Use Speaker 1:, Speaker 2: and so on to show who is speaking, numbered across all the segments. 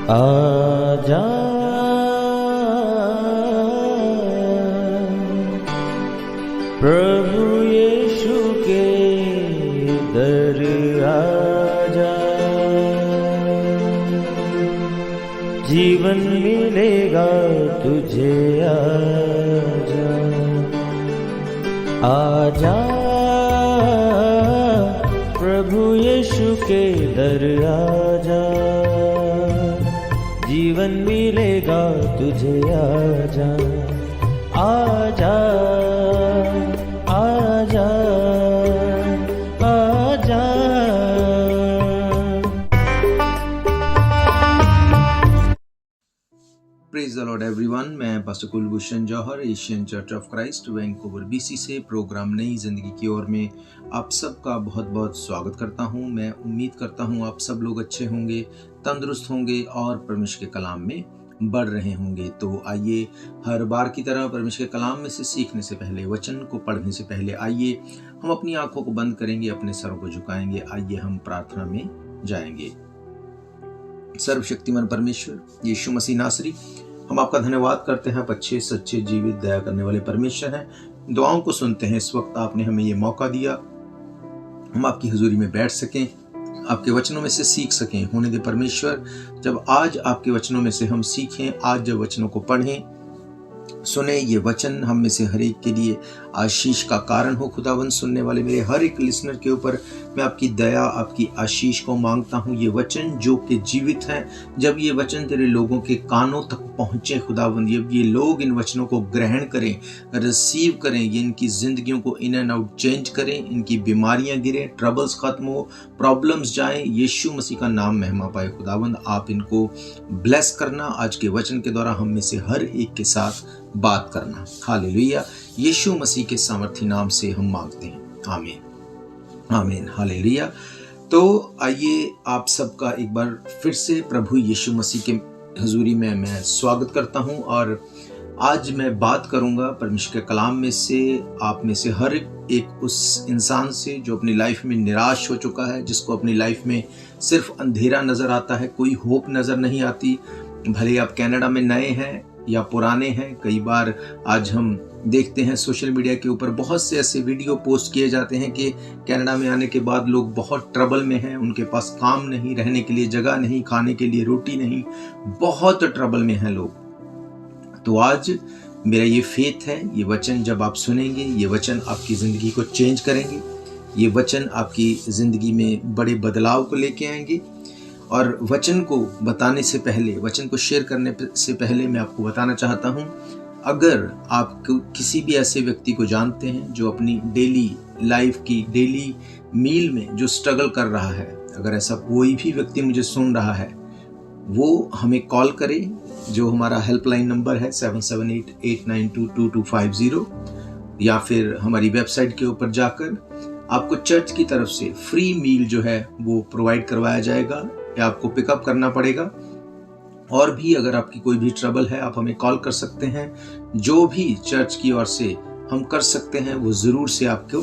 Speaker 1: आजा प्रभु यीशु के दर आजा, जीवन मिलेगा तुझे। आजा आजा प्रभु यीशु के दर आजा, जीवन मिलेगा तुझे। आजा आजा आजा आजा।
Speaker 2: Praise the lord everyone. मैं pastor Kulbhushan Johar, Asian church of Christ Vancouver BC से प्रोग्राम नई जिंदगी की ओर में आप सबका बहुत बहुत स्वागत करता हूं। मैं उम्मीद करता हूं आप सब लोग अच्छे होंगे, तंदुरुस्त होंगे और परमेश्वर के कलाम में बढ़ रहे होंगे। तो आइए, हर बार की तरह परमेश्वर के कलाम में से सीखने से पहले, वचन को पढ़ने से पहले, आइए हम अपनी आंखों को बंद करेंगे, अपने सरों को झुकाएंगे। आइए हम प्रार्थना में जाएंगे। सर्वशक्तिमान परमेश्वर यीशु मसीह नासरी, हम आपका धन्यवाद करते हैं। आप अच्छे सच्चे जीवित दया करने वाले परमेश्वर हैं। दुआओं को सुनते हैं। इस वक्त आपने हमें ये मौका दिया, हम आपकी हुजूरी में बैठ सकें, आपके वचनों में से सीख सकें। होने दे परमेश्वर, जब आज आपके वचनों में से हम सीखें, आज जब वचनों को पढ़ें, सुने, ये वचन हम में से हर एक के लिए आशीष का कारण हो। खुदावंद, सुनने वाले मेरे हर एक लिसनर के ऊपर मैं आपकी दया, आपकी आशीष को मांगता हूँ। ये वचन जो कि जीवित हैं, जब ये वचन तेरे लोगों के कानों तक पहुँचे खुदावंद, जब ये लोग इन वचनों को ग्रहण करें, रिसीव करें, ये इनकी जिंदगियों को इन एंड आउट चेंज करें, इनकी बीमारियां गिरें, ट्रबल्स खत्म हो, प्रॉब्लम्स जाएं, यीशु मसीह का नाम महिमा पाए। खुदावंद, आप इनको ब्लेस करना, आज के वचन के द्वारा हम में से हर एक के साथ बात करना। हालेलुया। यीशु मसीह के सामर्थी नाम से हम मांगते हैं, आमीन आमीन। हालेलुया। तो आइए, आप सबका एक बार फिर से प्रभु यीशु मसीह के हुजूरी में मैं स्वागत करता हूं। और आज मैं बात करूंगा परमेश्वर के कलाम में से, आप में से हर एक उस इंसान से जो अपनी लाइफ में निराश हो चुका है, जिसको अपनी लाइफ में सिर्फ अंधेरा नजर आता है, कोई होप नजर नहीं आती। भले आप कनाडा में नए हैं या पुराने हैं, कई बार आज हम देखते हैं सोशल मीडिया के ऊपर बहुत से ऐसे वीडियो पोस्ट किए जाते हैं कि कनाडा में आने के बाद लोग बहुत ट्रबल में हैं, उनके पास काम नहीं, रहने के लिए जगह नहीं, खाने के लिए रोटी नहीं, बहुत ट्रबल में हैं लोग। तो आज मेरा ये फेथ है, ये वचन जब आप सुनेंगे, ये वचन आपकी ज़िंदगी को चेंज करेंगे, ये वचन आपकी ज़िंदगी में बड़े बदलाव को लेके आएंगे। और वचन को बताने से पहले, वचन को शेयर करने से पहले मैं आपको बताना चाहता हूँ, अगर आप किसी भी ऐसे व्यक्ति को जानते हैं जो अपनी डेली लाइफ की, डेली मील में जो स्ट्रगल कर रहा है, अगर ऐसा कोई भी व्यक्ति मुझे सुन रहा है, वो हमें कॉल करे। जो हमारा हेल्पलाइन नंबर है 7788922250, या फिर हमारी वेबसाइट के ऊपर जाकर आपको चर्च की तरफ से फ्री मील जो है वो प्रोवाइड करवाया जाएगा, या आपको पिकअप करना पड़ेगा। और भी अगर आपकी कोई भी ट्रबल है, आप हमें कॉल कर सकते हैं। जो भी चर्च की ओर से हम कर सकते हैं वो ज़रूर से आपको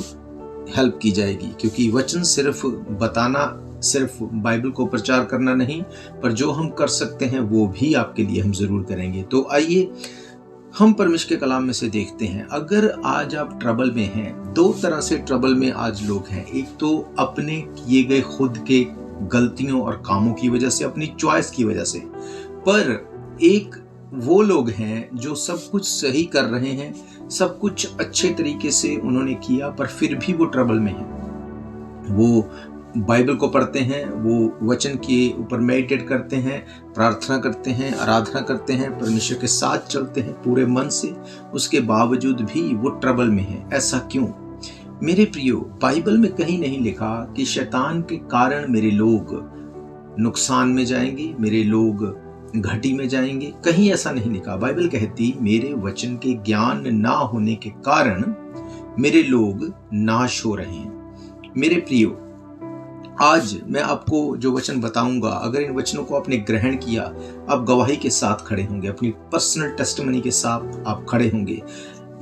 Speaker 2: हेल्प की जाएगी, क्योंकि वचन सिर्फ बताना, सिर्फ बाइबल को प्रचार करना नहीं, पर जो हम कर सकते हैं वो भी आपके लिए हम ज़रूर करेंगे। तो आइए हम परमेश्वर के कलाम में से देखते हैं। अगर आज आप ट्रबल में हैं, दो तरह से ट्रबल में आज लोग हैं। एक तो अपने किए गए खुद के गलतियों और कामों की वजह से, अपनी चॉइस की वजह से, पर एक वो लोग हैं जो सब कुछ सही कर रहे हैं, सब कुछ अच्छे तरीके से उन्होंने किया, पर फिर भी वो ट्रबल में हैं। वो बाइबल को पढ़ते हैं, वो वचन के ऊपर मेडिटेट करते हैं, प्रार्थना करते हैं, आराधना करते हैं, परमेश्वर के साथ चलते हैं पूरे मन से, उसके बावजूद भी वो ट्रबल में हैं। ऐसा क्यों? मेरे प्रियो, बाइबल में कहीं नहीं लिखा कि शैतान के कारण मेरे लोग नुकसान में जाएंगे, मेरे लोग घटी में जाएंगे। कहीं ऐसा नहीं लिखा। बाइबल कहती मेरे वचन के ज्ञान ना होने के कारण मेरे लोग नाश हो रहे हैं। मेरे प्रियो, आज मैं आपको जो वचन बताऊंगा, अगर इन वचनों को आपने ग्रहण किया, आप गवाही के साथ खड़े होंगे, अपनी पर्सनल टेस्टिमनी के साथ आप खड़े होंगे।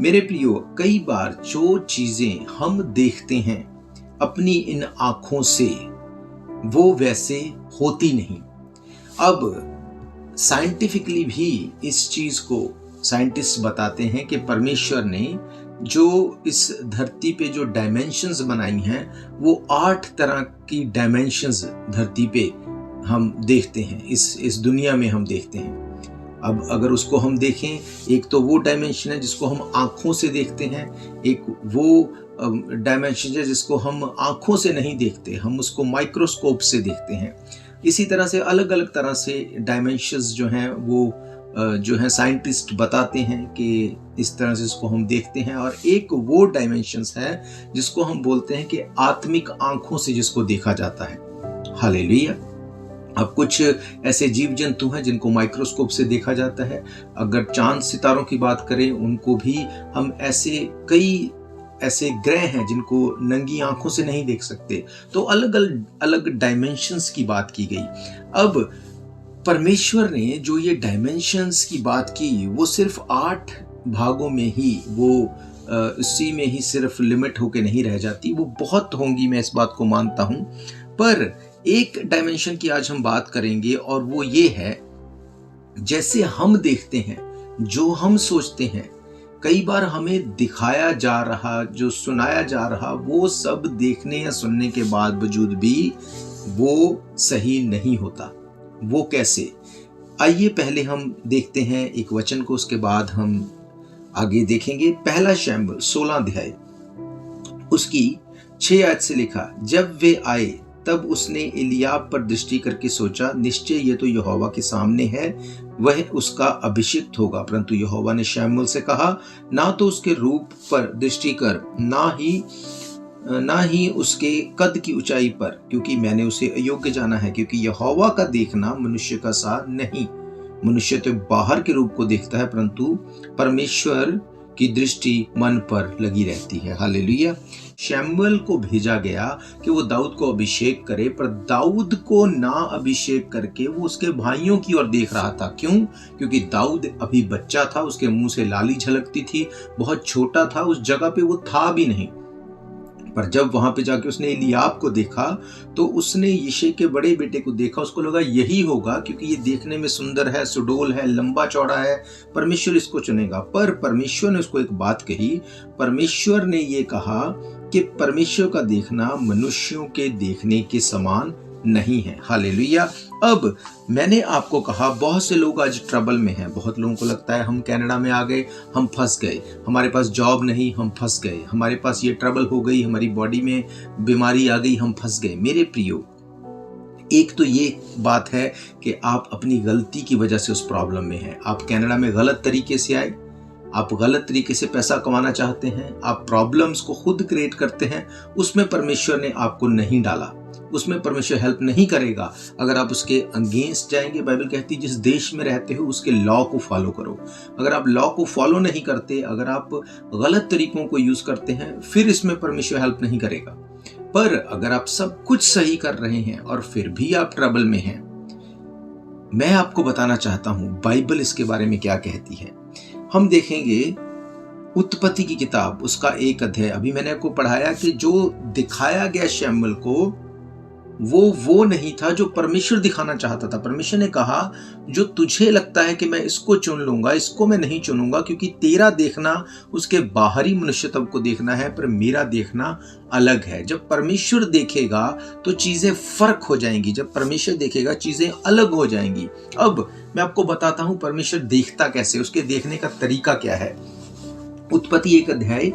Speaker 2: मेरे प्रियो, कई बार जो चीजें हम देखते हैं अपनी इन आंखों से, वो वैसे होती नहीं। अब साइंटिफिकली भी इस चीज को साइंटिस्ट बताते हैं कि परमेश्वर ने जो इस धरती पे जो डायमेंशंस बनाई हैं वो 8 तरह की डायमेंशंस धरती पे हम देखते हैं, इस दुनिया में हम देखते हैं। अब अगर उसको हम देखें, एक तो वो डायमेंशन है जिसको हम आँखों से देखते हैं, एक वो डायमेंशन है जिसको हम आँखों से नहीं देखते, हम उसको माइक्रोस्कोप से देखते हैं। इसी तरह से अलग अलग तरह से डायमेंशंस जो हैं वो जो है साइंटिस्ट बताते हैं कि इस तरह से इसको हम देखते हैं। और एक वो डायमेंशंस है जिसको हम बोलते हैं कि आत्मिक आँखों से जिसको देखा जाता है। हालेलुया। अब कुछ ऐसे जीव जंतु हैं जिनको माइक्रोस्कोप से देखा जाता है। अगर चांद सितारों की बात करें, उनको भी हम कई ऐसे ग्रह हैं जिनको नंगी आंखों से नहीं देख सकते। तो अलग अलग डायमेंशंस की बात की गई। अब परमेश्वर ने जो ये डायमेंशंस की बात की वो सिर्फ 8 भागों में ही, वो इसी में ही सिर्फ लिमिट होके नहीं रह जाती, वो बहुत होंगी, मैं इस बात को मानता हूं। पर एक डायमेंशन की आज हम बात करेंगे और वो ये है, जैसे हम देखते हैं, जो हम सोचते हैं, कई बार हमें दिखाया जा रहा, जो सुनाया जा रहा, वो सब देखने या सुनने के बावजूद भी वो सही नहीं होता। वो कैसे? आइए पहले हम देखते हैं एक वचन को, उसके बाद हम आगे देखेंगे। पहला शमूएल 16 अध्याय उसकी 6 आयत से लिखा, जब वे आए तब उसने एलियाब पर दृष्टि करके सोचा, निश्चय ये तो यहोवा के सामने है, वह उसका अभिषिक्त होगा। परंतु यहोवा ने शमूएल से कहा, ना तो उसके रूप पर दृष्टि कर, ना ही उसके कद की ऊंचाई पर, क्योंकि मैंने उसे अयोग्य जाना है। क्योंकि यहोवा का देखना मनुष्य का सा नहीं, मनुष्य तो बाहर के रूप को देखता है, परंतु परमेश्वर की दृष्टि मन पर लगी रहती है। हालेलुया। शमूएल को भेजा गया कि वो दाऊद को अभिषेक करे, पर दाऊद को ना अभिषेक करके वो उसके भाइयों की ओर देख रहा था। क्यों? क्योंकि दाऊद अभी बच्चा था, उसके मुंह से लाली झलकती थी, बहुत छोटा था, उस जगह पे वो था भी नहीं। पर जब वहां पे जाके उसने एलियाब को देखा तो उसने यिशै के बड़े बेटे को देखा, उसको लगा यही होगा, क्योंकि ये देखने में सुंदर है, सुडोल है, लंबा चौड़ा है, परमेश्वर इसको चुनेगा। पर परमेश्वर ने उसको एक बात कही, परमेश्वर ने ये कहा कि परमेश्वर का देखना मनुष्यों के देखने के समान नहीं है। हालेलुया। अब मैंने आपको कहा, बहुत से लोग आज ट्रबल में हैं। बहुत लोगों को लगता है हम कनाडा में आ गए, हम फंस गए, हमारे पास जॉब नहीं, हम फंस गए, हमारे पास ये ट्रबल हो गई, हमारी बॉडी में बीमारी आ गई, हम फंस गए। मेरे प्रियो, एक तो ये बात है कि आप अपनी गलती की वजह से उस प्रॉब्लम में हैं। आप कनाडा में गलत तरीके से आए, आप गलत तरीके से पैसा कमाना चाहते हैं, आप प्रॉब्लम्स को खुद क्रिएट करते हैं, उसमें परमेश्वर ने आपको नहीं डाला, उसमें परमेश्वर हेल्प नहीं करेगा अगर आप उसके अगेंस्ट जाएंगे। बाइबल कहती है जिस देश में रहते हो उसके लॉ को फॉलो करो। अगर आप लॉ को फॉलो नहीं करते, अगर आप गलत तरीकों को यूज करते हैं, फिर इसमें परमेश्वर हेल्प नहीं करेगा। पर अगर आप सब कुछ सही कर रहे हैं और फिर भी आप ट्रबल में हैं, मैं आपको बताना चाहता हूं बाइबल इसके बारे में क्या कहती है। हम देखेंगे उत्पत्ति की किताब, उसका 1 अध्याय। अभी मैंने आपको पढ़ाया कि जो दिखाया गया शमूएल को वो नहीं था जो परमेश्वर दिखाना चाहता था। परमेश्वर ने कहा, जो तुझे लगता है कि मैं इसको चुन लूंगा, इसको मैं नहीं चुनूंगा, क्योंकि तेरा देखना उसके बाहरी मनुष्यत्व को देखना है, पर मेरा देखना अलग है। जब परमेश्वर देखेगा तो चीजें फर्क हो जाएंगी, जब परमेश्वर देखेगा चीजें अलग हो जाएंगी। अब मैं आपको बताता हूं परमेश्वर देखता कैसे, उसके देखने का तरीका क्या है। उत्पत्ति 1 अध्याय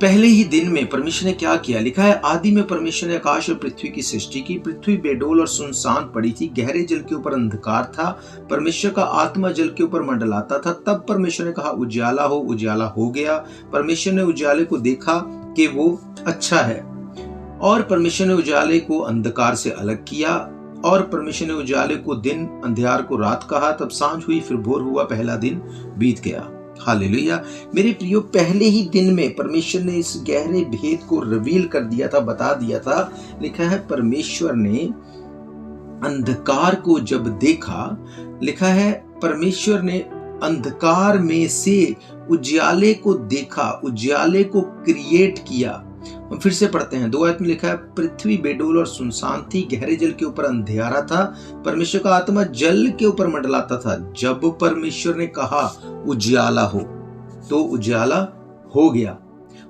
Speaker 2: पहले ही दिन में परमेश्वर ने क्या किया, लिखा है, आदि में परमेश्वर ने आकाश और पृथ्वी की सृष्टि की। पृथ्वी बेडोल और सुनसान पड़ी थी, गहरे जल के ऊपर अंधकार था, परमेश्वर का आत्मा जल के ऊपर मंडलाता था। तब परमेश्वर ने कहा, उजाला हो, उजाला हो गया। परमेश्वर ने उजाले को देखा कि वो अच्छा है, और परमेश्वर ने उजाले को अंधकार से अलग किया, और परमेश्वर ने उजाले को दिन, अंधियार को रात कहा। तब सांझ हुई, फिर भोर हुआ, पहला दिन बीत गया। हालेलुया। मेरे प्रियो, पहले ही दिन में परमेश्वर ने इस गहरे भेद को रिवील कर दिया था, बता दिया था। लिखा है परमेश्वर ने अंधकार को जब देखा, लिखा है परमेश्वर ने अंधकार में से उजाले को देखा, उजाले को क्रिएट किया। हम फिर से पढ़ते हैं, 2 आयत में लिखा है, पृथ्वी बेडोल और सुनसान थी, गहरे जल के ऊपर अंधियारा था, परमेश्वर का आत्मा जल के ऊपर मंडलाता था। जब परमेश्वर ने कहा उजियाला हो, तो उजियाला हो गया।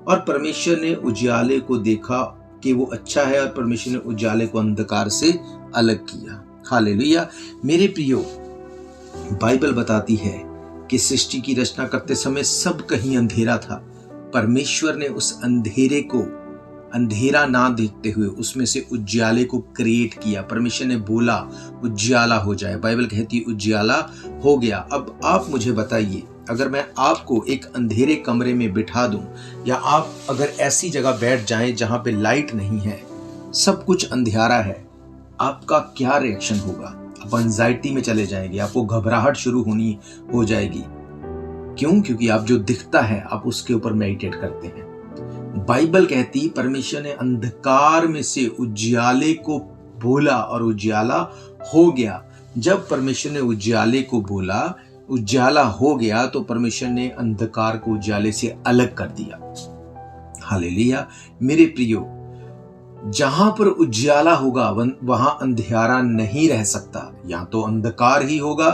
Speaker 2: और परमेश्वर ने उजियाले को देखा कि वो अच्छा है, और परमेश्वर ने उजियाले को अंधकार से अलग किया। हालेलुया। मेरे प्रियो, बाइबल बताती है कि सृष्टि की रचना करते समय सब कहीं अंधेरा था। परमेश्वर ने उस अंधेरे को अंधेरा ना देखते हुए उसमें से उजियाले को क्रिएट किया। परमेश्वर ने बोला उजियाला हो जाए, बाइबल कहती है उजियाला हो गया। अब आप मुझे बताइए, अगर मैं आपको एक अंधेरे कमरे में बिठा दूं, या आप अगर ऐसी जगह बैठ जाएं जहां पे लाइट नहीं है, सब कुछ अंधियारा है, आपका क्या रिएक्शन होगा? आप एंजाइटी में चले जाएंगे, आपको घबराहट शुरू हो जाएगी। क्यों? क्योंकि आप जो दिखता है आप उसके ऊपर मेडिटेट करते हैं। बाइबल कहती परमेश्वर ने अंधकार में से उजियाले को बोला और उजियाला हो गया। जब परमेश्वर ने उजियाले को बोला उजियाला हो गया, तो परमेश्वर ने अंधकार को उजियाले से अलग कर दिया। हालेलुया। मेरे प्रियो, जहां पर उजियाला होगा वहां अंधियारा नहीं रह सकता। या तो अंधकार ही होगा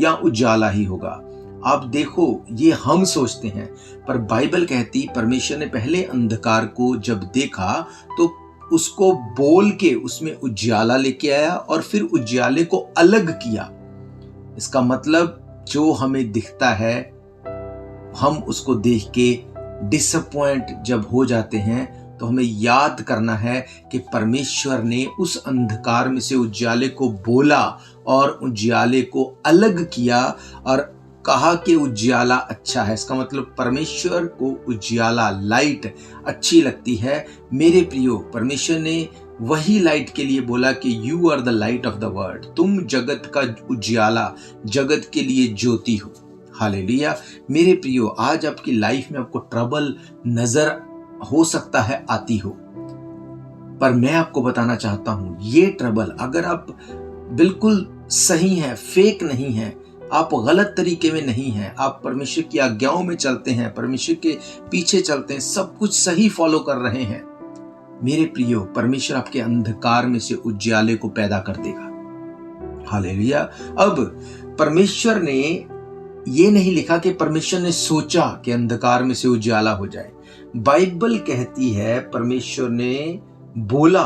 Speaker 2: या उजियाला ही होगा। आप देखो, ये हम सोचते हैं, पर बाइबल कहती परमेश्वर ने पहले अंधकार को जब देखा तो उसको बोल के उसमें उजियाला लेके आया और फिर उजियाले को अलग किया। इसका मतलब जो हमें दिखता है हम उसको देख के डिसअपॉइंट जब हो जाते हैं, तो हमें याद करना है कि परमेश्वर ने उस अंधकार में से उजियाले को बोला और उजियाले को अलग किया और कहा कि उजियाला अच्छा है। इसका मतलब परमेश्वर को उजियाला, लाइट अच्छी लगती है। मेरे प्रियो, परमेश्वर ने वही लाइट के लिए बोला कि you are the light of the world, तुम जगत का उजियाला, जगत के लिए ज्योति हो। हालेलुया। मेरे प्रियो, आज आपकी लाइफ में आपको ट्रबल नजर हो सकता है आती हो, पर मैं आपको बताना चाहता हूं, ये ट्रबल अगर आप बिल्कुल सही है, फेक नहीं है, आप गलत तरीके में नहीं हैं, आप परमेश्वर की आज्ञाओं में चलते हैं, परमेश्वर के पीछे चलते हैं, सब कुछ सही फॉलो कर रहे हैं, मेरे प्रियो, परमेश्वर आपके अंधकार में से उजियाले को पैदा कर देगा। हालेलुया। अब परमेश्वर ने ये नहीं लिखा कि परमेश्वर ने सोचा कि अंधकार में से उजियाला हो जाए। बाइबल कहती है परमेश्वर ने बोला,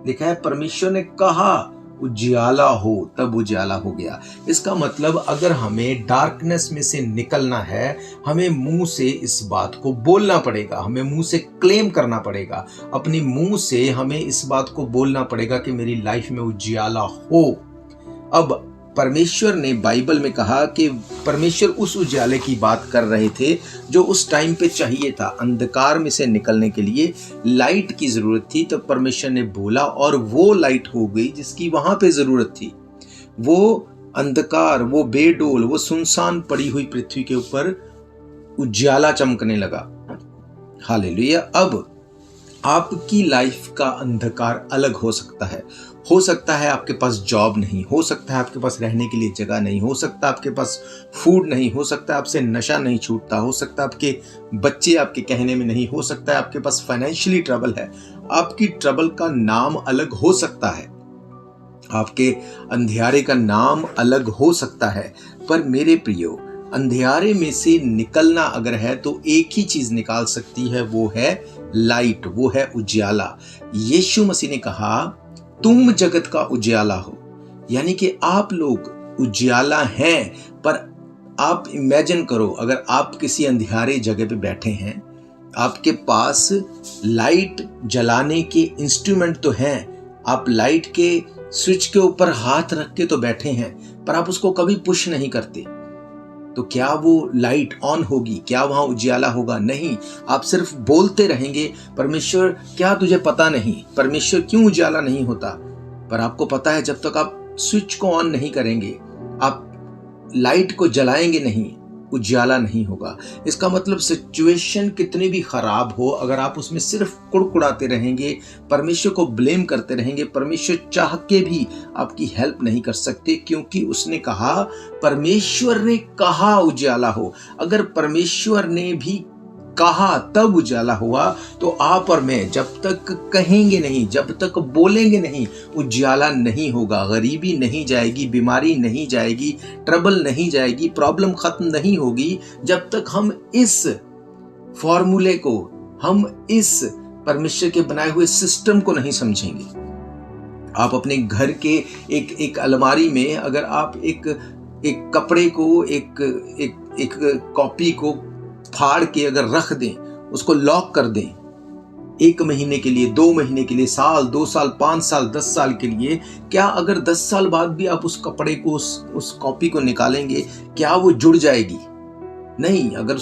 Speaker 2: लिखा है परमेश्वर ने कहा उजियाला हो, तब उजियाला हो गया। इसका मतलब अगर हमें डार्कनेस में से निकलना है, हमें मुंह से इस बात को बोलना पड़ेगा, हमें मुंह से क्लेम करना पड़ेगा, अपनी मुंह से हमें इस बात को बोलना पड़ेगा कि मेरी लाइफ में उजियाला हो। अब परमेश्वर ने बाइबल में कहा कि परमेश्वर उस उजियाले की बात कर रहे थे जो उस टाइम पे चाहिए था। अंधकार में से निकलने के लिए लाइट की जरूरत थी, तो परमेश्वर ने बोला और वो लाइट हो गई जिसकी वहां पे जरूरत थी। वो अंधकार, वो बेडोल, वो सुनसान पड़ी हुई पृथ्वी के ऊपर उजियाला चमकने लगा। हालेलुया। अब आपकी लाइफ का अंधकार अलग हो सकता है आपके पास जॉब नहीं, हो सकता है आपके पास रहने के लिए जगह नहीं, हो सकता है आपके पास फूड नहीं, हो सकता है आपसे नशा नहीं छूटता, हो सकता है आपके बच्चे आपके कहने में नहीं, हो सकता है आपके पास फाइनेंशियली ट्रबल है। आपकी ट्रबल का नाम अलग हो सकता है, आपके अंधियारे का नाम अलग हो सकता है, पर मेरे प्रियो, अंधियारे में से निकलना अगर है तो एक ही चीज निकाल सकती है, वो है लाइट, वो है उजियाला। यीशु मसीह ने कहा तुम जगत का उजियाला हो, यानी कि आप लोग उजियाला हैं। पर आप इमेजिन करो, अगर आप किसी अंधियारे जगह पे बैठे हैं, आपके पास लाइट जलाने के इंस्ट्रूमेंट तो हैं, आप लाइट के स्विच के ऊपर हाथ रख के तो बैठे हैं, पर आप उसको कभी पुश नहीं करते, तो क्या वो लाइट ऑन होगी? क्या वहां उजियाला होगा? नहीं। आप सिर्फ बोलते रहेंगे, परमेश्वर क्या तुझे पता नहीं, परमेश्वर क्यों उजियाला नहीं होता? पर आपको पता है, जब तक आप स्विच को ऑन नहीं करेंगे, आप लाइट को जलाएंगे नहीं, उजियाला नहीं होगा। इसका मतलब सिचुएशन कितनी भी खराब हो, अगर आप उसमें सिर्फ कुड़कुड़ाते रहेंगे, परमेश्वर को ब्लेम करते रहेंगे, परमेश्वर चाह के भी आपकी हेल्प नहीं कर सकते, क्योंकि उसने कहा, परमेश्वर ने कहा उजियाला हो। अगर परमेश्वर ने भी कहा तब उजाला हुआ। तो आप और मैं जब तक कहेंगे नहीं, जब तक बोलेंगे नहीं, उजाला नहीं होगा। गरीबी नहीं जाएगी, बीमारी नहीं जाएगी, ट्रबल नहीं जाएगी, प्रॉब्लम खत्म नहीं होगी जब तक हम इस फॉर्मूले को, हम इस परमेश्वर के बनाए हुए सिस्टम को नहीं समझेंगे। आप अपने घर के एक अलमारी में अगर आप एक कपड़े को, एक कॉपी को फाड़ के अगर रख दें, उसको लॉक कर दें 1 महीने के लिए, 2 महीने के लिए, साल, 2 साल, 5 साल, 10 साल के लिए, क्या अगर 10 साल बाद भी आप उस कपड़े को, उस कॉपी को निकालेंगे, क्या वो जुड़ जाएगी? नहीं। अगर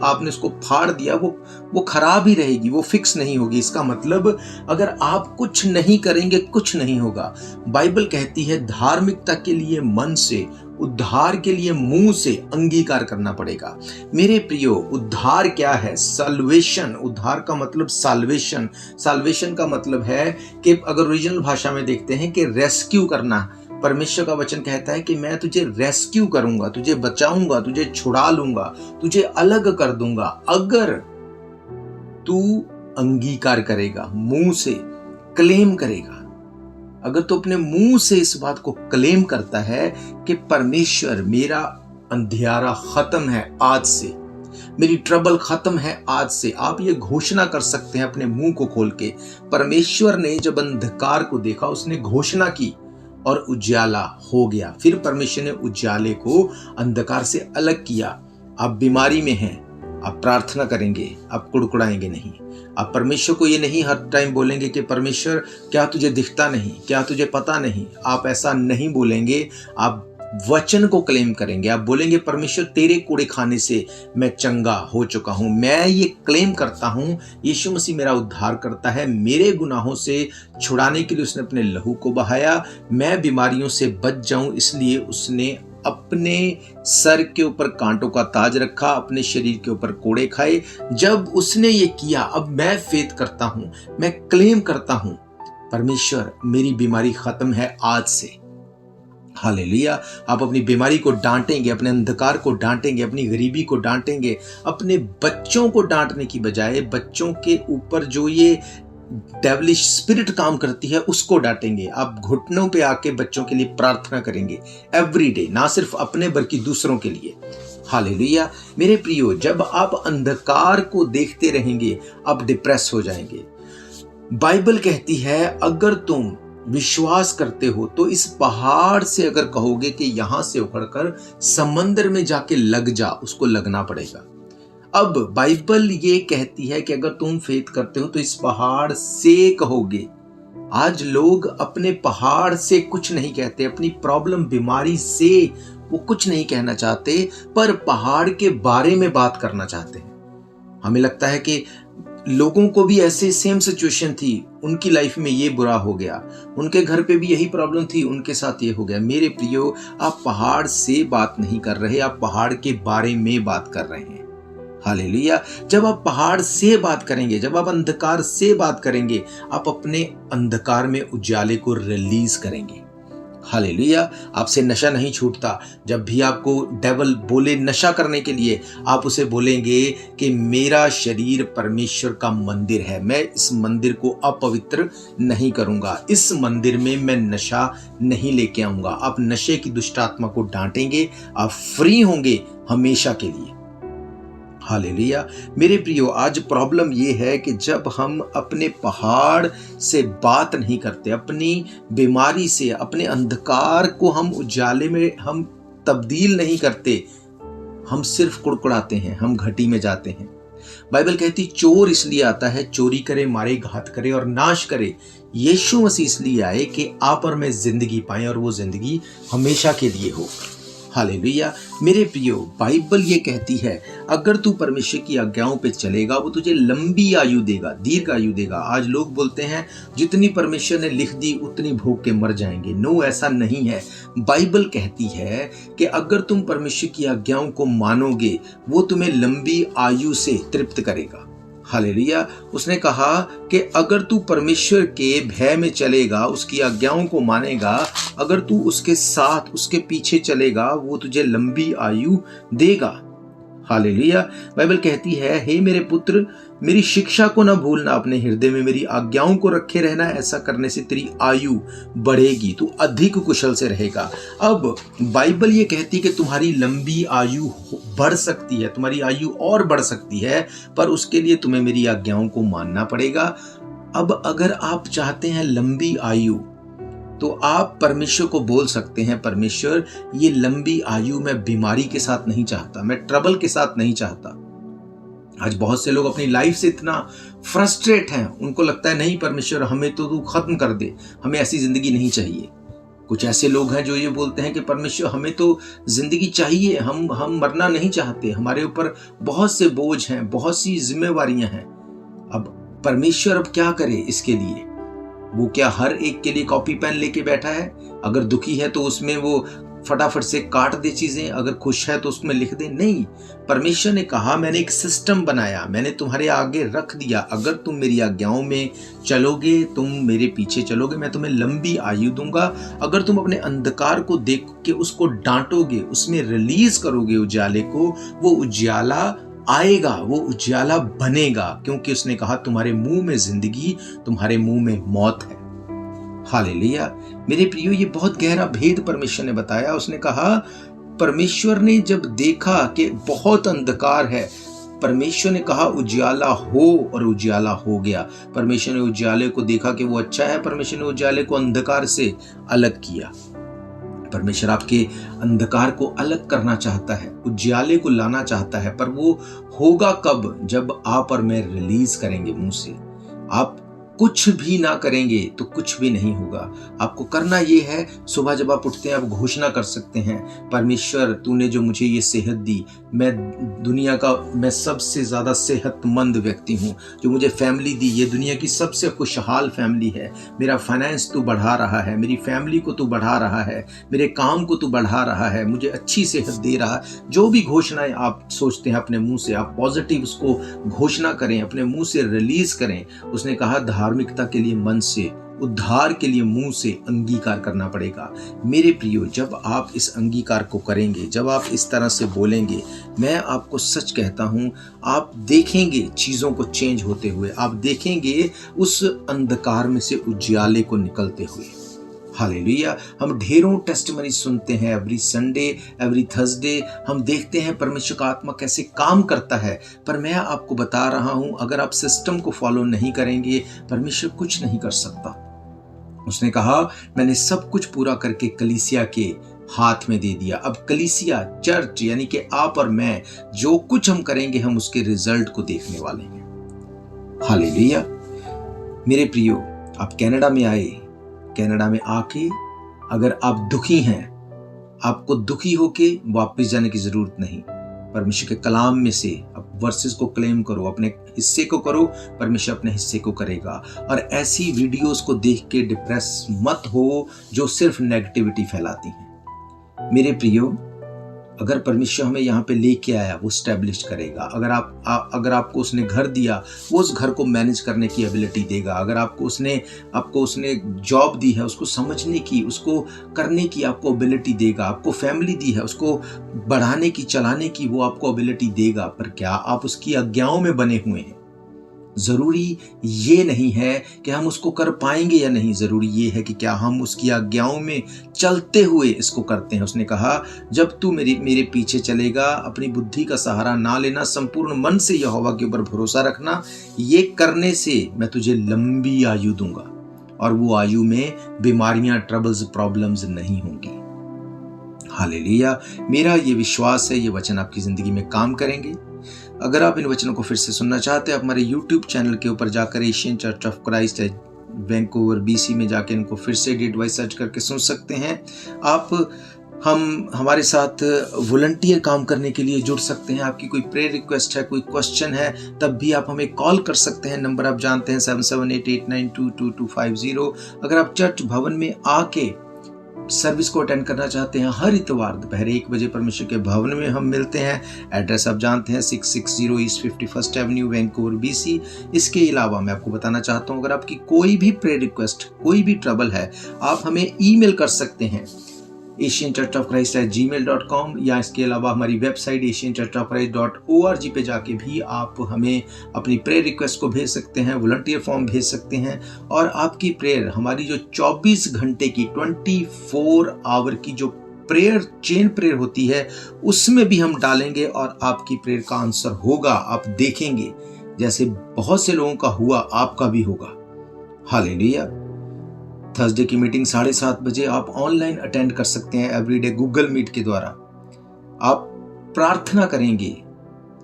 Speaker 2: आपने उसको फाड़ दिया, वो खराब ही रहेगी, वो फिक्स नहीं होगी। इसका मतलब अगर आप कुछ नहीं करेंगे, कुछ नहीं होगा। बाइबल कहती है धार्मिकता के लिए मन से, उद्धार के लिए मुंह से अंगीकार करना पड़ेगा। मेरे प्रियो, उद्धार क्या है? साल्वेशन। उद्धार का मतलब साल्वेशन। साल्वेशन का मतलब है कि अगर ओरिजिनल भाषा में देखते हैं कि रेस्क्यू करना। परमेश्वर का वचन कहता है कि मैं तुझे रेस्क्यू करूंगा, तुझे बचाऊंगा, तुझे छुड़ा लूंगा, तुझे अलग कर दूंगा अगर तू अंगीकार करेगा, मुंह से क्लेम करेगा। अगर तू अपने मुंह से इस बात को क्लेम करता है कि परमेश्वर, मेरा अंधियारा खत्म है आज से, मेरी ट्रबल खत्म है आज से। आप ये घोषणा कर सकते हैं अपने मुंह को खोल के। परमेश्वर ने जब अंधकार को देखा, उसने घोषणा की और उजाला हो गया। फिर परमेश्वर ने उजाले को अंधकार से अलग किया। आप बीमारी में हैं, आप प्रार्थना करेंगे, आप कुड़कुड़ाएंगे नहीं। आप परमेश्वर को ये नहीं हर टाइम बोलेंगे कि परमेश्वर क्या तुझे दिखता नहीं, क्या तुझे पता नहीं। आप ऐसा नहीं बोलेंगे। आप वचन को क्लेम करेंगे। आप बोलेंगे परमेश्वर तेरे कूड़े खाने से मैं चंगा हो चुका हूं। मैं ये क्लेम करता हूं यीशु मसीह मेरा उद्धार करता है, मेरे गुनाहों से छुड़ाने के लिए उसने अपने लहू को बहाया। मैं बीमारियों से बच जाऊं, इसलिए उसने अपने सर के ऊपर कांटों का ताज रखा, अपने शरीर के ऊपर कोड़े खाए। जब उसने ये किया, अब मैं फेथ करता हूं, मैं क्लेम करता हूं परमेश्वर मेरी बीमारी खत्म है आज से। हालेलुया। आप अपनी बीमारी को डांटेंगे, अपने अंधकार को डांटेंगे, अपनी गरीबी को डांटेंगे। अपने बच्चों को डांटने की बजाय बच्चों के ऊपर जो ये डेविलिश स्पिरिट काम करती है उसको डांटेंगे। आप घुटनों पे आके बच्चों के लिए प्रार्थना करेंगे एवरी डे, ना सिर्फ अपने बल्कि दूसरों के लिए। हालेलुया। मेरे प्रियो, जब आप अंधकार को देखते रहेंगे आप डिप्रेस हो जाएंगे। बाइबल कहती है अगर तुम विश्वास करते हो तो इस पहाड़ से अगर कहोगे कि यहां से उखड़कर समंदर में जाके लग जा, उसको लगना पड़ेगा। अब बाइबल ये कहती है कि अगर तुम फेथ करते हो तो इस पहाड़ से कहोगे। आज लोग अपने पहाड़ से कुछ नहीं कहते, अपनी प्रॉब्लम, बीमारी से वो कुछ नहीं कहना चाहते, पर पहाड़ के बारे में बात करना चाहते हैं। हमें लगता है कि लोगों को भी ऐसे सेम सिचुएशन थी, उनकी लाइफ में ये बुरा हो गया, उनके घर पे भी यही प्रॉब्लम थी, उनके साथ ये हो गया। मेरे प्रियो, आप पहाड़ से बात नहीं कर रहे, आप पहाड़ के बारे में बात कर रहे हैं। हालेलुया। जब आप पहाड़ से बात करेंगे, जब आप अंधकार से बात करेंगे, आप अपने अंधकार में उजाले को रिलीज करेंगे। हालेलुया। आपसे नशा नहीं छूटता। जब भी आपको डेविल बोले नशा करने के लिए, आप उसे बोलेंगे कि मेरा शरीर परमेश्वर का मंदिर है, मैं इस मंदिर को अपवित्र नहीं करूंगा, इस मंदिर में मैं नशा नहीं लेके आऊंगा। आप नशे की दुष्ट आत्मा को डांटेंगे, आप फ्री होंगे हमेशा के लिए। हालेलुया। मेरे प्रियो, आज प्रॉब्लम ये है कि जब हम अपने पहाड़ से बात नहीं करते, अपनी बीमारी से, अपने अंधकार को हम उजाले में हम तब्दील नहीं करते, हम सिर्फ कुड़कुड़ाते हैं, हम घटी में जाते हैं। बाइबल कहती चोर इसलिए आता है चोरी करे, मारे, घात करे और नाश करे। यीशु मसीह इसलिए आए कि आप और मैं जिंदगी पाएं और वो जिंदगी हमेशा के लिए हो। हालेलुया। मेरे प्रियो, बाइबल ये कहती है अगर तू परमेश्वर की आज्ञाओं पे चलेगा वो तुझे लंबी आयु देगा, दीर्घ आयु देगा। आज लोग बोलते हैं जितनी परमेश्वर ने लिख दी उतनी भूख के मर जाएंगे। नो, ऐसा नहीं है। बाइबल कहती है कि अगर तुम परमेश्वर की आज्ञाओं को मानोगे वो तुम्हें लंबी आयु से तृप्त करेगा। हालेलुया। उसने कहा कि अगर तू परमेश्वर के भय में चलेगा, उसकी आज्ञाओं को मानेगा, अगर तू उसके साथ, उसके पीछे चलेगा, वो तुझे लंबी आयु देगा। हालेलुया। बाइबल कहती है, हे मेरे पुत्र, मेरी शिक्षा को न भूलना, अपने हृदय में मेरी आज्ञाओं को रखे रहना। ऐसा करने से तेरी आयु बढ़ेगी, तू अधिक कुशल से रहेगा। अब बाइबल ये कहती है कि तुम्हारी लंबी आयु बढ़ सकती है, तुम्हारी आयु और बढ़ सकती है, पर उसके लिए तुम्हें मेरी आज्ञाओं को मानना पड़ेगा। अब अगर आप चाहते हैं लंबी आयु, तो आप परमेश्वर को बोल सकते हैं, परमेश्वर ये लंबी आयु मैं बीमारी के साथ नहीं चाहता, मैं ट्रबल के साथ नहीं चाहता। आज बहुत से लोग अपनी लाइफ से इतना फ्रस्ट्रेट हैं, उनको लगता है नहीं परमेश्वर हमें तो तू खत्म कर दे, हमें ऐसी जिंदगी नहीं चाहिए। कुछ ऐसे लोग हैं जो ये बोलते हैं कि परमेश्वर हमें तो जिंदगी चाहिए, हम मरना नहीं चाहते, हमारे ऊपर बहुत से बोझ हैं, बहुत सी जिम्मेवारियां हैं। अब परमेश्वर अब क्या करे इसके लिए? वो क्या हर एक के लिए कॉपी पेन लेके बैठा है? अगर दुखी है तो उसमें वो फटाफट से काट दे चीजें, अगर खुश है तो उसमें लिख दे? नहीं, परमेश्वर ने कहा मैंने एक सिस्टम बनाया, मैंने तुम्हारे आगे रख दिया। अगर तुम मेरी आज्ञाओं में चलोगे, तुम मेरे पीछे चलोगे, मैं तुम्हें लंबी आयु दूंगा। अगर तुम अपने अंधकार को देख के उसको डांटोगे, उसमें रिलीज करोगे उजाले को, वो उजाला आएगा, वो उजाला बनेगा, क्योंकि उसने कहा तुम्हारे मुंह में जिंदगी, तुम्हारे मुंह में मौत है। हालेलुया। मेरे प्रियो, ये बहुत गहरा भेद परमेश्वर ने बताया। उसने कहा, परमेश्वर ने जब देखा कि बहुत अंधकार है, परमेश्वर ने कहा उजाला हो, और उजाला हो गया। परमेश्वर ने उजाले को देखा कि वो अच्छा है, परमेश्वर ने उजाले को अंधकार से अलग किया। परमेश्वर आपके अंधकार को अलग करना चाहता है, उजाले को लाना चाहता है, पर वो होगा कब? जब आप और मैं रिलीज करेंगे मुंह से। आप कुछ भी ना करेंगे तो कुछ भी नहीं होगा। आपको करना ये है, सुबह जब आप उठते हैं आप घोषणा कर सकते हैं, परमेश्वर तूने जो मुझे ये सेहत दी, मैं सबसे ज्यादा सेहतमंद व्यक्ति हूँ। जो मुझे फैमिली दी, ये दुनिया की सबसे खुशहाल फैमिली है। मेरा फाइनेंस तू बढ़ा रहा है, मेरी फैमिली को तू बढ़ा रहा है, मेरे काम को तू बढ़ा रहा है, मुझे अच्छी सेहत दे रहा है। जो भी घोषणाएं आप सोचते हैं अपने मुंह से, आप पॉजिटिव उसको घोषणा करें, अपने मुंह से रिलीज करें। उसने कहा धार्मिकता के लिए मन से, उद्धार के लिए मुंह से अंगीकार करना पड़ेगा। मेरे प्रियो, जब आप इस अंगीकार को करेंगे, जब आप इस तरह से बोलेंगे, मैं आपको सच कहता हूं, आप देखेंगे चीजों को चेंज होते हुए, आप देखेंगे उस अंधकार में से उजाले को निकलते हुए। हालेलुया। हम ढेरों टेस्टिमनी सुनते हैं, एवरी संडे, एवरी थर्सडे हम देखते हैं परमेश्वर का आत्मा कैसे काम करता है। पर मैं आपको बता रहा हूं, अगर आप सिस्टम को फॉलो नहीं करेंगे, परमेश्वर कुछ नहीं कर सकता। उसने कहा मैंने सब कुछ पूरा करके कलीसिया के हाथ में दे दिया। अब कलीसिया, चर्च, यानी कि आप और मैं, जो कुछ हम करेंगे हम उसके रिजल्ट को देखने वाले हैं। हालेलुया। मेरे प्रियो, आप कनाडा में आए, कनाडा में आके अगर आप दुखी हैं, आपको दुखी होके वापस जाने की जरूरत नहीं। परमेश्वर के कलाम में से आप वर्सेस को क्लेम करो, अपने हिस्से को करो, परमेश्वर अपने हिस्से को करेगा। और ऐसी वीडियोस को देख के डिप्रेस मत हो जो सिर्फ नेगेटिविटी फैलाती हैं। मेरे प्रियो, अगर परमेश्वर हमें यहाँ पे लेके आया, वो स्टैब्लिश करेगा। अगर आपको उसने घर दिया, वो उस घर को मैनेज करने की एबिलिटी देगा। अगर आपको उसने जॉब दी है, उसको समझने की, उसको करने की आपको एबिलिटी देगा। आपको फैमिली दी है, उसको बढ़ाने की, चलाने की वो आपको एबिलिटी देगा। पर क्या आप उसकी आज्ञाओं में बने हुए हैं? जरूरी ये नहीं है कि हम उसको कर पाएंगे या नहीं, जरूरी ये है कि क्या हम उसकी आज्ञाओं में चलते हुए इसको करते हैं। उसने कहा जब तू मेरे पीछे चलेगा, अपनी बुद्धि का सहारा ना लेना, संपूर्ण मन से यहोवा के ऊपर भरोसा रखना, ये करने से मैं तुझे लंबी आयु दूंगा और वो आयु में बीमारियां, ट्रबल्स, प्रॉब्लम्स नहीं होंगी। हालेलुया। मेरा ये विश्वास है ये वचन आपकी जिंदगी में काम करेंगे। अगर आप इन वचनों को फिर से सुनना चाहते हैं, आप हमारे YouTube चैनल के ऊपर जाकर Asian church of Christ Vancouver BC में जाकर इनको फिर से डेट वाइज सर्च करके सुन सकते हैं। आप हमारे साथ वॉलंटियर काम करने के लिए जुड़ सकते हैं। आपकी कोई प्रेयर रिक्वेस्ट है, कोई क्वेश्चन है, तब भी आप हमें कॉल कर सकते हैं। नंबर आप जानते हैं 7788922250। अगर आप चर्च भवन में आके सर्विस को अटेंड करना चाहते हैं, हर इतवार दोपहर 1 बजे परमेश्वर के भवन में हम मिलते हैं। एड्रेस आप जानते हैं 660 east 51st Avenue Vancouver BC। इसके अलावा मैं आपको बताना चाहता हूं, अगर आपकी कोई भी प्रेयर रिक्वेस्ट, कोई भी ट्रबल है, आप हमें ईमेल कर सकते हैं asianchurchofchrist@gmail.com या इसके अलावा हमारी वेबसाइट asianchurchofchrist.org पे जाके भी आप हमें अपनी प्रेयर रिक्वेस्ट को भेज सकते हैं, वॉलंटियर फॉर्म भेज सकते हैं। और आपकी प्रेयर हमारी जो 24 घंटे की 24 आवर की जो प्रेयर चेन प्रेयर होती है उसमें भी हम डालेंगे और आपकी प्रेयर का आंसर होगा। आप देखेंगे जैसे बहुत से लोगों का हुआ, आपका भी होगा। हालेलुया। थर्सडे की मीटिंग 7:30 बजे आप ऑनलाइन अटेंड कर सकते हैं एवरीडे गूगल मीट के द्वारा। आप प्रार्थना करेंगे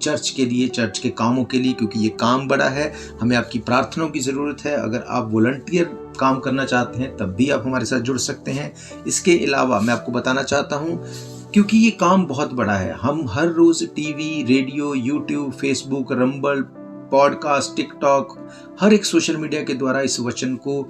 Speaker 2: चर्च के लिए, चर्च के कामों के लिए, क्योंकि ये काम बड़ा है, हमें आपकी प्रार्थनाओं की ज़रूरत है। अगर आप वॉलंटियर काम करना चाहते हैं तब भी आप हमारे साथ जुड़ सकते हैं। इसके अलावा मैं आपको बताना चाहता हूँ, क्योंकि ये काम बहुत बड़ा है, हम हर रोज़ TV, radio, YouTube, Facebook, Rumble, podcast, TikTok, हर एक सोशल मीडिया के द्वारा इस वचन को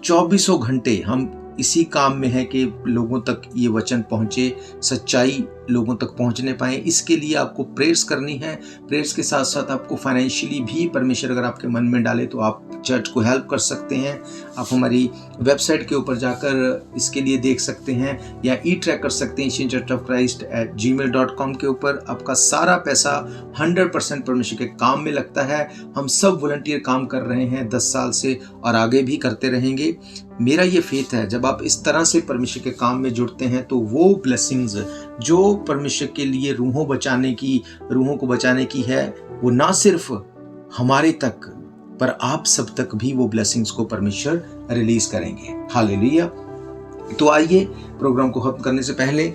Speaker 2: 24 घंटे हम इसी काम में है कि लोगों तक ये वचन पहुँचे, सच्चाई लोगों तक पहुंचने पाए। इसके लिए आपको प्रेयर्स करनी है। प्रेयर्स के साथ साथ आपको फाइनेंशियली भी परमेश्वर अगर आपके मन में डाले तो आप चर्च को हेल्प कर सकते हैं। आप हमारी वेबसाइट के ऊपर जाकर इसके लिए देख सकते हैं या ई-ट्रैक कर सकते हैं asianchurchofchrist@gmail.com के ऊपर। आपका सारा पैसा 100% परमेश्वर के काम में लगता है। हम सब वॉलंटियर काम कर रहे हैं 10 साल से और आगे भी करते रहेंगे। मेरा ये फेथ है, जब आप इस तरह से परमेश्वर के काम में जुड़ते हैं तो वो ब्लेसिंग्स जो परमेश्वर के लिए रूहों को बचाने की है, वो ना सिर्फ हमारे तक पर आप सब तक भी वो ब्लेसिंग्स को परमेश्वर रिलीज करेंगे। हालेलुया। तो आइए प्रोग्राम को खत्म करने से पहले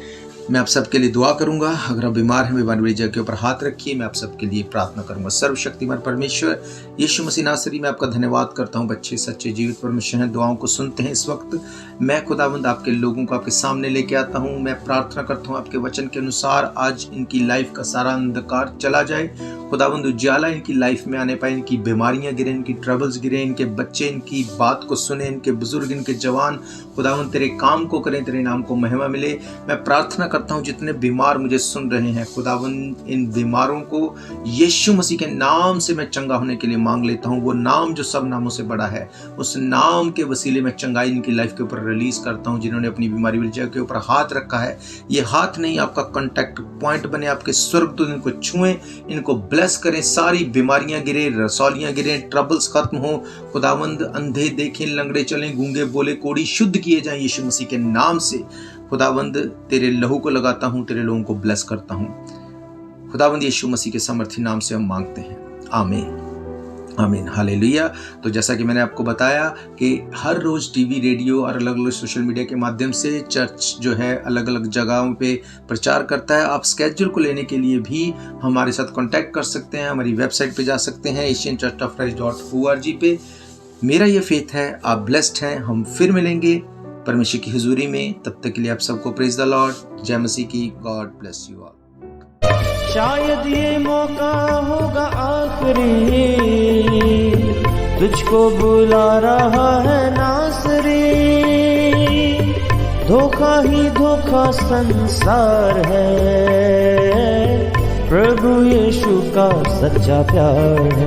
Speaker 2: मैं आप सबके लिए दुआ करूंगा। अगर आप बीमार हैं, बीमारी वाली जगह के ऊपर हाथ रखिए। मैं आप सबके लिए प्रार्थना करूंगा। सर्वशक्तिमान परमेश्वर यीशु मसीह नासरी, मैं आपका धन्यवाद करता हूं। बच्चे सच्चे जीवित परमेश्वर हैं, दुआओं को सुनते हैं। इस वक्त मैं खुदावंद आपके लोगों को आपके सामने लेके आता हूं। मैं प्रार्थना करता हूं आपके वचन के अनुसार आज इनकी लाइफ का सारा अंधकार चला जाए। खुदावंद उजाला इनकी लाइफ में आने पाए, इनकी बीमारियां गिरे, इनकी ट्रबल्स गिरे, इनके बच्चे इनकी बात को सुने, इनके बुजुर्ग, इनके जवान खुदावंद तेरे काम को करें, तेरे नाम को महिमा मिले। मैं प्रार्थना करता हूं जितने बीमार मुझे सुन रहे हैं खुदावंद, इन बीमारों को यीशु मसीह के नाम से मैं चंगा होने के लिए मांग लेता हूं। वो नाम जो सब नामों से बड़ा है, उस नाम के वसीले में चंगाई इनकी लाइफ के ऊपर रिलीज करता हूं। जिन्होंने अपनी बीमारी वाली जगह के ऊपर हाथ रखा है, ये हाथ नहीं आपका कांटेक्ट पॉइंट बने, आपके स्वर्गदूत इनको छुएं, इनको ब्लेस करें। सारी बीमारियां गिरे, रसौलियां गिरे, ट्रबल्स खत्म हो खुदावंद। अंधे देखें, लंगड़े चलें, गूंगे बोले, कोढ़ी शुद्ध किए जाएं यीशु मसीह के नाम से। खुदावंद तेरे लहू को लगाता हूं, तेरे लोगों को ब्लेस करता हूं। खुदावंद यीशु मसीह के सामर्थी नाम से हम मांगते हैं, आमीन आमीन। हालेलुया। तो जैसा कि मैंने आपको बताया कि हर रोज टीवी, रेडियो और अलग अलग सोशल मीडिया के माध्यम से चर्च जो है अलग अलग जगहों पे प्रचार करता है। आप स्केड्यूल को लेने के लिए भी हमारे साथ कांटेक्ट कर सकते हैं। हमारी वेबसाइट पे जा सकते हैं asianchurchofchrist.org पे। मेरा ये फेथ है, आप ब्लेस्ड हैं। हम फिर मिलेंगे परमेश्वर की हुजूरी में। तब तक के लिए आप सबको प्रेज द लॉर्ड, जय मसीह की। God bless you all.
Speaker 1: शायद ये मौका होगा आखिरी, तुझको बुला रहा है नासरी। धोखा ही धोखा संसार है, प्रभु यीशु का सच्चा प्यार है।